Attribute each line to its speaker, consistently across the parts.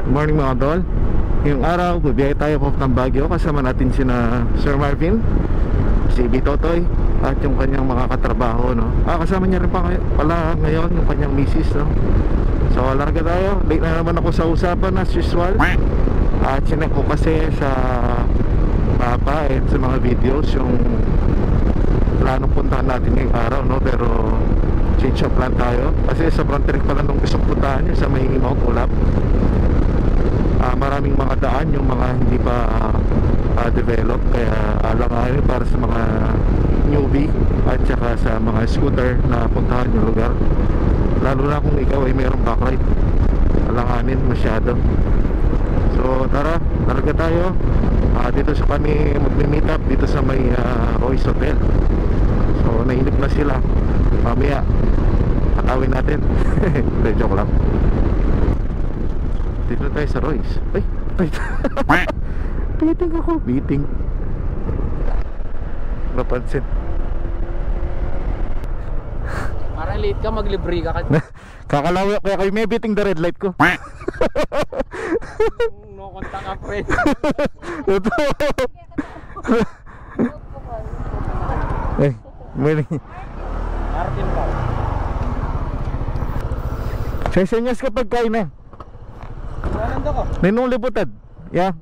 Speaker 1: Morning mga tol. Ngayong araw, bibiyay tayo papuntang Baguio. Kasama natin sina Sir Marvin, si Bitotoy, at yung kanyang mga katrabaho, no? Kasama niya rin pala ngayon yung kanyang misis, no? So, larga tayo. Late na naman ako sa usapan as usual. At sinek ko kasi sa mapa and sa mga videos yung planong puntahan natin ngayong araw, no? Pero change of plan tayo kasi sobrang tirik pala nung gusto puntahan yun sa may Mount Ulap. Maraming mga daan yung mga hindi pa develop, kaya alanganin para sa mga newbie at saka sa mga scooter na puntahan yung lugar, lalo na kung ikaw ay mayroong backride. Alanganin masyado. So tara, larga tayo. Dito sa kami magme-meet up dito sa may Royce Hotel. So nainip na sila. Mamaya patawin natin. Joke lang. Dito tayo sa Royce. Ay Biting ako, biting. Napansin.
Speaker 2: Parang late ka, maglibre ka.
Speaker 1: Kakalawi kaya kayo may biting the red light ko.
Speaker 2: No contact ka, friend.
Speaker 1: Morning.
Speaker 2: Martin ka.
Speaker 1: Sesenyas kapag kain na.
Speaker 2: Nando ko.
Speaker 1: Ninong libutad. Yeah.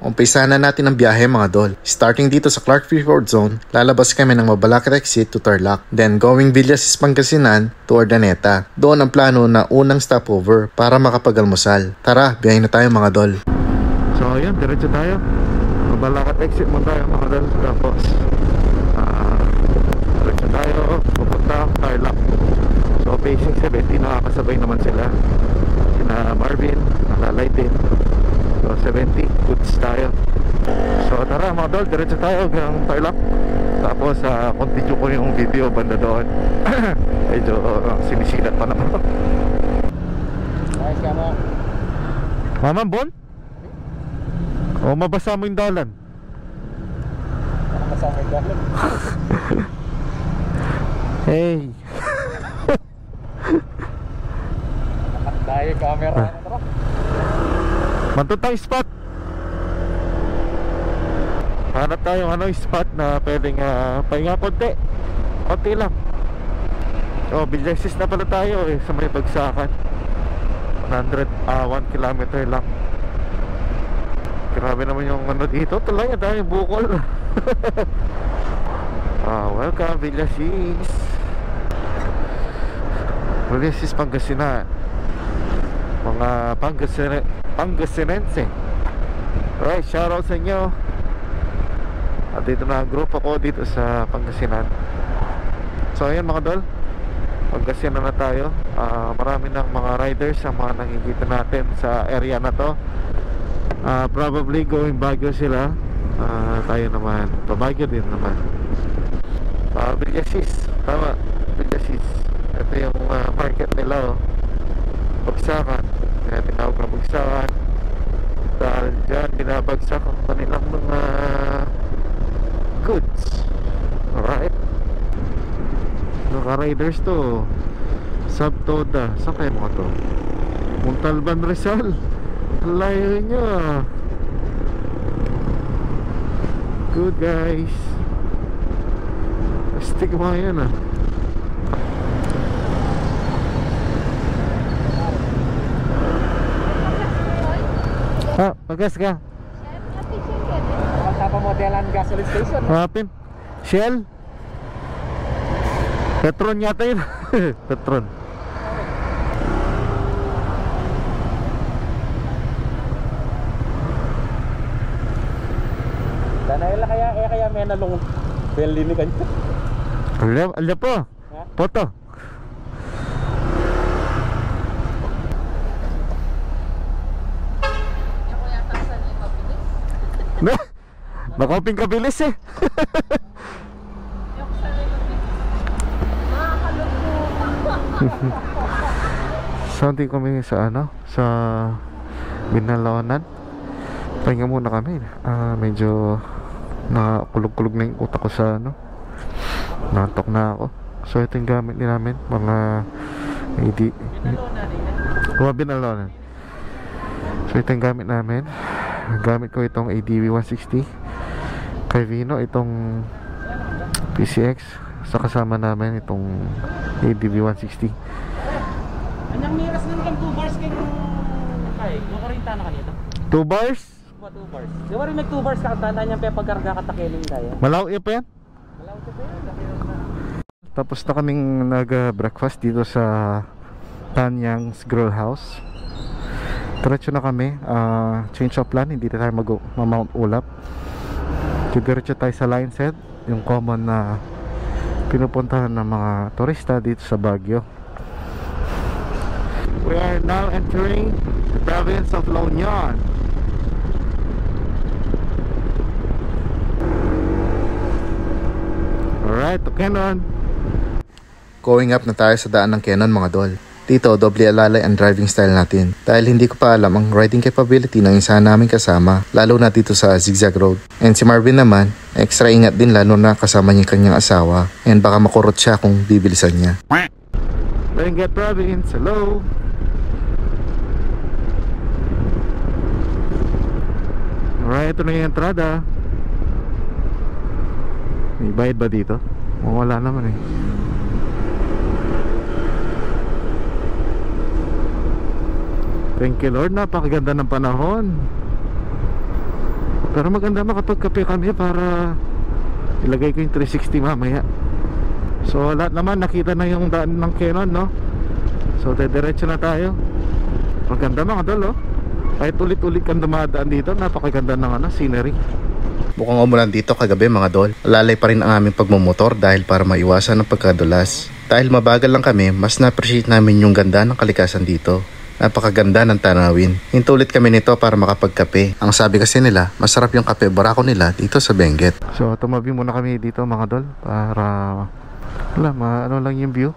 Speaker 3: Umpisa na natin ang biyahe mga dol. Starting dito sa Clark Free Port Zone, lalabas kami ng Mabalakit exit to Tarlac. Then going Villasis Pangasinan to Urdaneta. Doon ang plano na unang stopover para makapag-almusal. Tara, biyahe na tayo mga dol.
Speaker 1: So ayun, diretso tayo. Mabalakit exit mo tayo mga dol. Tapos diretso tayo pupunta Tarlac. So pacing 70, nakakasabay naman sila. Sina Marvin, nalalay din. So 70, goods tayo. So tara mga dol, diretso tayo hanggang Tarlac. Tapos continue ko yung video banda doon. Medyo sinisilat pa naman.
Speaker 2: Ayos ka mo.
Speaker 1: Mama Bon? O mabasa mo yung dalan.
Speaker 2: Ano kasama yung gawin?
Speaker 1: Hey.
Speaker 2: Dahil camera. Tara.
Speaker 1: Mantun tayong spot. Hanap tayong spot na pwedeng pahinga konti. Konti lang. So Villasis na pala tayo sa may Bagsakan. 1 kilometer lang. Grabe naman yung dito. Talaga dahil bukol. Welcome Villasis. Villasis Pangasinan. Mga Pangasinense. Alright, shoutout sa inyo. At dito na group ako dito sa Pangasinan. So ayan mga dol, Pangasinan na tayo. Marami ng mga riders ang mga nakikita natin sa area na to. Probably going Baguio sila. Tayo naman Baguio din naman. Villasis, tama, Villasis. Ito yung market nila, Bagsakan. Kaya tinawag na Bagsakan dahil dyan binabagsak ang kanilang mga goods. Alright, naka-riders to. Subtoda. Saan kayo mga to? Montalban, Rizal. Layo nyo. Good guys. Stick mo yan Pagas ka.
Speaker 2: Tapa modelan gasoline station.
Speaker 1: Hapin. Shell. Petron yata yun. Petron.
Speaker 2: Danayla kaya may nalong belly ni kanyo.
Speaker 1: Alam po. Poto. Nakoping kabilis Sunday kami sa sa Binalawanan. Pahinga muna kami. Medyo nakulog-kulog na yung utak ko sa Nantok na ako. So ito yung gamit din namin, mga AD. Binalonan. So ito yung gamit namin. Gamit ko itong ADV 160 kay Vino, itong PCX. Sa kasama namin itong ADV 160.
Speaker 2: Anyang miras na naman 2 bars kayong kay. Yung 40 na kanito.
Speaker 1: 2 bars?
Speaker 2: 2 bars. Di ba rin nag 2 bars ka tanda niya pa pagkarga katakiling kaya.
Speaker 1: Malaw pa yan?
Speaker 2: Malaw pa yan.
Speaker 1: Tapos na kaming nag-breakfast dito sa Tanyang's Grill House. Diretso na kami. Change of plan, hindi na tayo mag-mount ulap. Diretso tayo sa Lion's Head, yung common na pinupuntahan ng mga turista dito sa Baguio. We are now entering the province of La Union. Alright, to Quezon.
Speaker 3: Going up na tayo sa daan ng Quezon mga dol. Dito, doble alalay ang driving style natin dahil hindi ko pa alam ang riding capability ng isa naming kasama, lalo na dito sa zigzag road. And si Marvin naman, extra ingat din lalo na kasama niya kanyang asawa and baka makurot siya kung bibilisan niya.
Speaker 1: Benguet Province, hello! Alright, ito na yung entrada. May bayad ba dito? Wala naman eh. Thank you Lord, napakaganda ng panahon. Pero maganda makapagkape kami para ilagay ko yung 360 mamaya. So lahat naman nakita na yung daan ng Quezon, no? So diretso na tayo. Maganda mga dol, oh. Kahit ulit-ulit kang dumadaan dito, napakaganda ng scenery.
Speaker 3: Mukhang umulan dito kagabi mga dol. Alalay pa rin ang aming pagmumotor dahil para maiwasan ang pagkadulas. Dahil mabagal lang kami, mas na-appreciate namin yung ganda ng kalikasan dito. Napakaganda ng tanawin. Hintulit kami nito para makapagkape. Ang sabi kasi nila, masarap yung kape barako nila dito sa Benguet.
Speaker 1: So tumabi muna kami dito mga dol para ano lang yung view.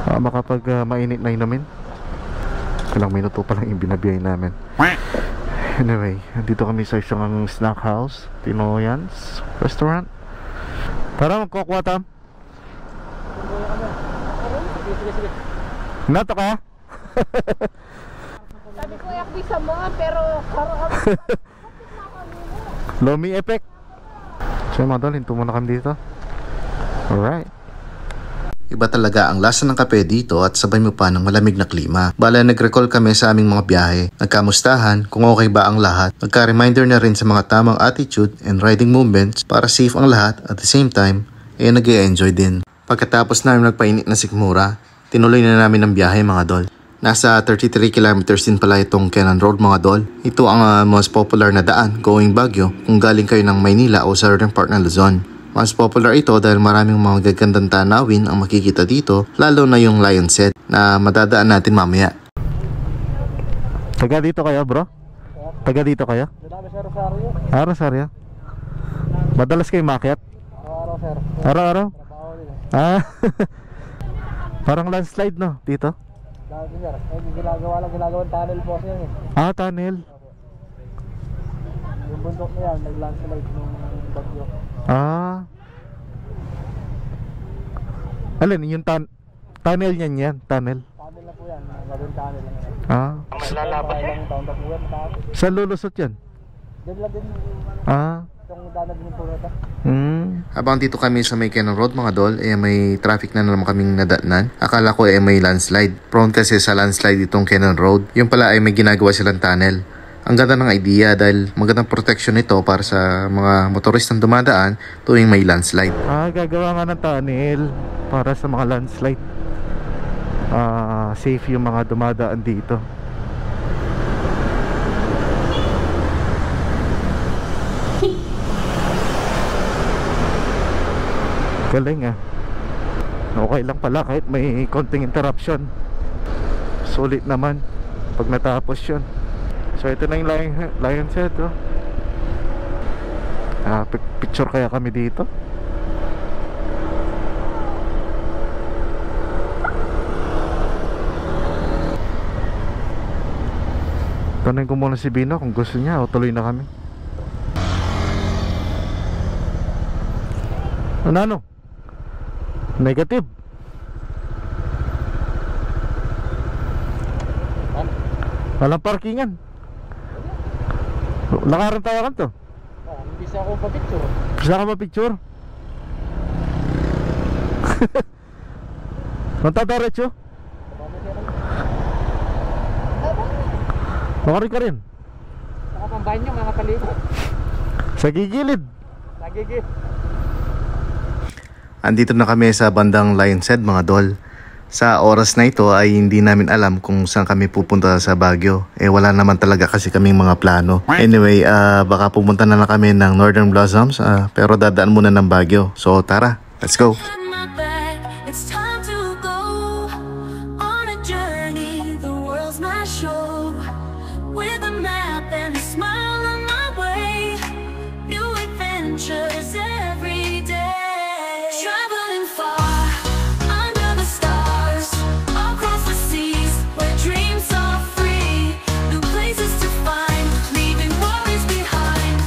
Speaker 1: Makapag mainit na inumin. Ilang minuto pa lang yung binabiyay namin. Anyway, dito kami sa isang snack house, Tinoyan's Restaurant. Tara, magkukuha tam. Nato ka?
Speaker 4: Sabi ko yakbi sa mga pero
Speaker 1: Lomi effect. So mga dol, hinto muna kami dito. Alright.
Speaker 3: Iba talaga ang lasa ng kape dito at sabay mo pa ng malamig na klima. Bala nag-recall kami sa aming mga biyahe. Nagkamustahan kung okay ba ang lahat. Nagka-reminder na rin sa mga tamang attitude and riding movements para safe ang lahat at the same time, nag-e-enjoy din. Pagkatapos namin nagpainit na sikmura, tinuloy na namin ang biyahe mga dol. Nasa 33 kilometers din pala itong Quezon Road mga dol. Ito ang most popular na daan going Baguio kung galing kayo ng Maynila o southern part ng Luzon. Mas popular ito dahil maraming mga gagandang tanawin ang makikita dito, lalo na yung Lion's Head na madadaan natin mamaya.
Speaker 1: Taga dito kayo bro? Taga dito kayo?
Speaker 2: Dami sa Rosario.
Speaker 1: Rosario? Madalas kayo maakyat?
Speaker 2: Araw sir.
Speaker 1: Araw-araw?
Speaker 2: Trabaho nila.
Speaker 1: Parang landslide no dito?
Speaker 2: Dami sir. Ginagawang tunnel po siya eh.
Speaker 1: Tunnel.
Speaker 2: Yung bundok na yan, nag-landslide nung bagyo.
Speaker 1: Alin, yung tunnel niyan yan, tunnel.
Speaker 2: Tunnel na po yan, gawin tunnel lang yan. Maglalaban yan. Taon na po yan,
Speaker 1: Saan lulusot yan?
Speaker 2: Diyan lang din yung dana din yung punata.
Speaker 3: Habang dito kami sa may Quezon Road mga dol, may traffic na naman kaming nadatnan. Akala ko may landslide. Prone kasi sa landslide itong Quezon Road. Yung pala ay may ginagawa silang tunnel. Ang ganda ng idea dahil magandang protection nito para sa mga motoristang dumadaan tuwing may landslide.
Speaker 1: Gagawa nga ng tunnel para sa mga landslide. Safe yung mga dumadaan dito. Galing Okay lang pala kahit may konting interruption. Sulit naman pag natapos yun. So ito na yung Lion's Head picture kaya kami dito. Tanong ko muna si Bino kung gusto niya o tuloy na kami. Ano? Negative. Walang parkingan. Lakaran tawakan to.
Speaker 2: Bisa ako pa-picture.
Speaker 1: Bisa ka ba picture? Mantataretso? Makari ka rin.
Speaker 2: Nakapambahin nyo mga kapalibot.
Speaker 1: Sa gigilid.
Speaker 2: Nagigit.
Speaker 3: Andito na kami sa bandang Lion's Head mga dol. Sa oras na ito ay hindi namin alam kung saan kami pupunta sa Baguio. Wala naman talaga kasi kaming mga plano. Anyway, baka pumunta na lang kami ng Northern Blossoms, pero dadaan muna ng Baguio. So tara, let's go!
Speaker 5: It's time to go on a journey, the world's my show. With a map and a smile on my way, new adventures every day. Traveling far, under the stars, across the seas, where dreams are free. New places to find, leaving worries behind.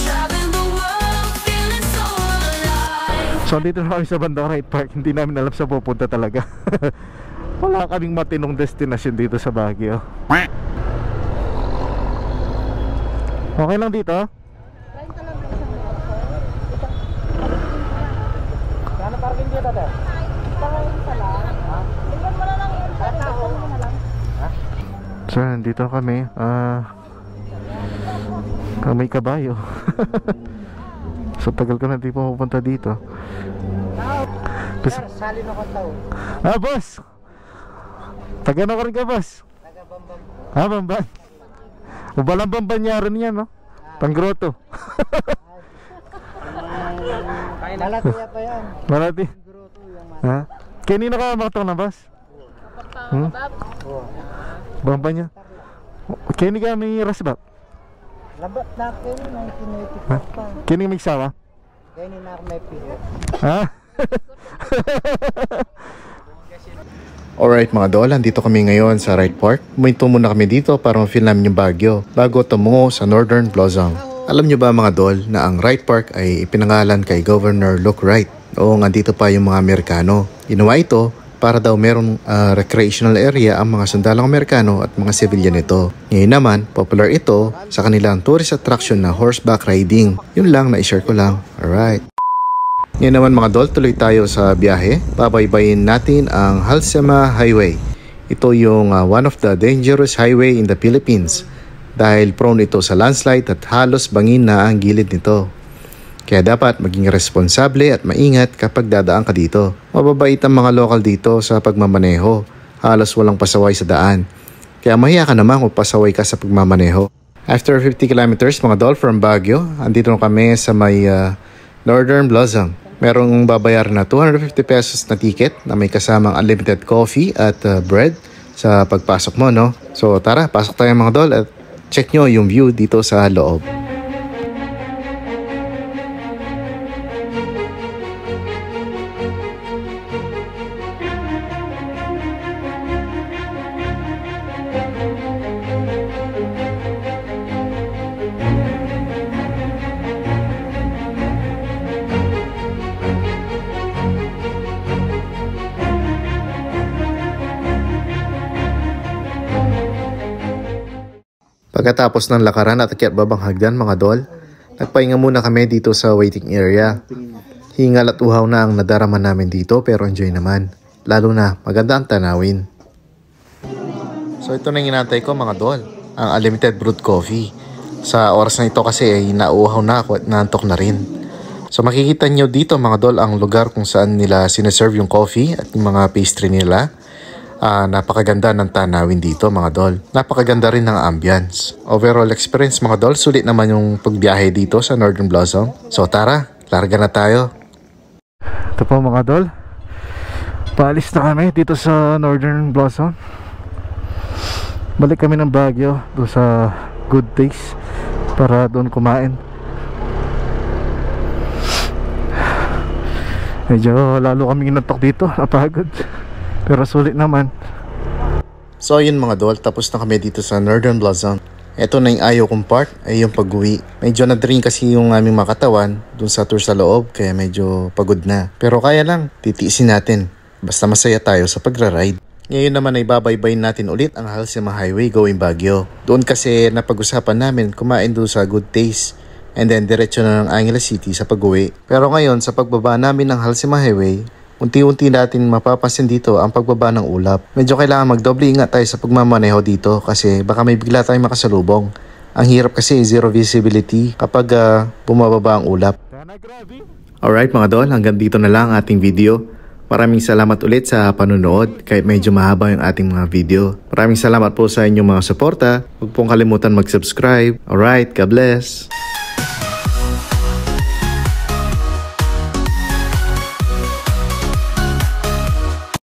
Speaker 5: Traveling the world, feeling so alive.
Speaker 1: So dito na kami sa bandang Right Park. Hindi namin alam sa pupunta talaga. Wala kaming matinong destination dito sa Baguio. Okay lang dito?
Speaker 2: Sana parking dito tayo.
Speaker 1: So nandito kami. May kabayo. So tagal ko na di pupunta dito.
Speaker 2: Sir, salin ako tao.
Speaker 1: Boss! Taga na ko rin ka, boss?
Speaker 2: Taga Bambam.
Speaker 1: Bamban. Ubalang Bamban niya rin yan, no? Panggroto.
Speaker 2: Malati pa yan.
Speaker 1: Malati. Ha? Kanina ka makatong na, boss? Bamban niya. Kini ka may rasbak?
Speaker 2: Labat na kayo ng kinetic
Speaker 1: Ha?
Speaker 2: pa.
Speaker 1: Kini may sawa?
Speaker 2: Kaya ni na ako may piyo.
Speaker 1: Ha?
Speaker 3: Alright mga dol, andito kami ngayon sa Right Park. Muminto muna kami dito para ma-feel namin yung Baguio bago tumungo sa Northern Blossom. Alam nyo ba mga dol na ang Right Park ay ipinangalan kay Governor Luke Wright? Oo, andito pa yung mga Amerikano. Ginawa ito para daw merong recreational area ang mga sundalong Amerikano at mga civilian nito. Ngayon naman, popular ito sa kanilang tourist attraction na horseback riding. Yun lang, na-share ko lang. Alright. Ngayon naman mga dol, tuloy tayo sa biyahe. Pabaybayin natin ang Halsema Highway. Ito yung one of the dangerous highway in the Philippines dahil prone ito sa landslide at halos bangin na ang gilid nito. Kaya dapat maging responsable at maingat kapag dadaan ka dito. Mababait ang mga lokal dito sa pagmamaneho. Halos walang pasaway sa daan. Kaya mahiya ka naman kung pasaway ka sa pagmamaneho. After 50 kilometers mga dol from Baguio, andito na kami sa may Northern Blossom. Merong babayar na 250 pesos na ticket na may kasamang unlimited coffee at bread sa pagpasok mo, no? So tara, pasok tayo mga dol at check nyo yung view dito sa loob. Pagkatapos ng lakaran at akyat babang hagdan mga dol, nagpahinga muna kami dito sa waiting area. Hingal at uhaw na ang nadarama namin dito pero enjoy naman. Lalo na maganda ang tanawin. So ito na yung inantay ko mga dol, ang unlimited brewed coffee. Sa oras na ito kasi ay nauuhaw na ako at naantok na rin. So makikita nyo dito mga dol ang lugar kung saan nila sineserve yung coffee at yung mga pastry nila. Napakaganda ng tanawin dito mga dol. Napakaganda rin ng ambience. Overall experience mga dol, sulit naman yung pagbiyahe dito sa Northern Blossom. So tara, larga na tayo.
Speaker 1: Ito po mga dol, paalis na kami dito sa Northern Blossom. Balik kami ng Baguio doon sa Good Taste para doon kumain. Medyo lalo kami inatok dito, napagod. Pero sulit naman.
Speaker 3: So yun mga dol, tapos na kami dito sa Northern Blossom. Ito na yung ayaw kong part ay yung pag-uwi. Medyo na-drain kasi yung aming makatawan dun sa tour sa loob kaya medyo pagod na. Pero kaya lang, titiisin natin. Basta masaya tayo sa pagra-ride. Ngayon naman ay babaybayin natin ulit ang Halsema Highway going Baguio. Doon kasi napag-usapan namin kumain doon sa Good Taste. And then diretso na ng Angeles City sa pag-uwi. Pero ngayon sa pagbaba namin ng Halsema Highway, unti-unti natin mapapansin dito ang pagbaba ng ulap. Medyo kailangan magdoble ingat tayo sa pagmamaneho dito kasi baka may bigla tayong makasalubong. Ang hirap kasi zero visibility kapag bumababa ang ulap. Alright mga dol, hanggang dito na lang ang ating video. Maraming salamat ulit sa panonood kahit medyo mahaba yung ating mga video. Maraming salamat po sa inyong mga suporta. Huwag pong kalimutan mag-subscribe. Alright, God bless!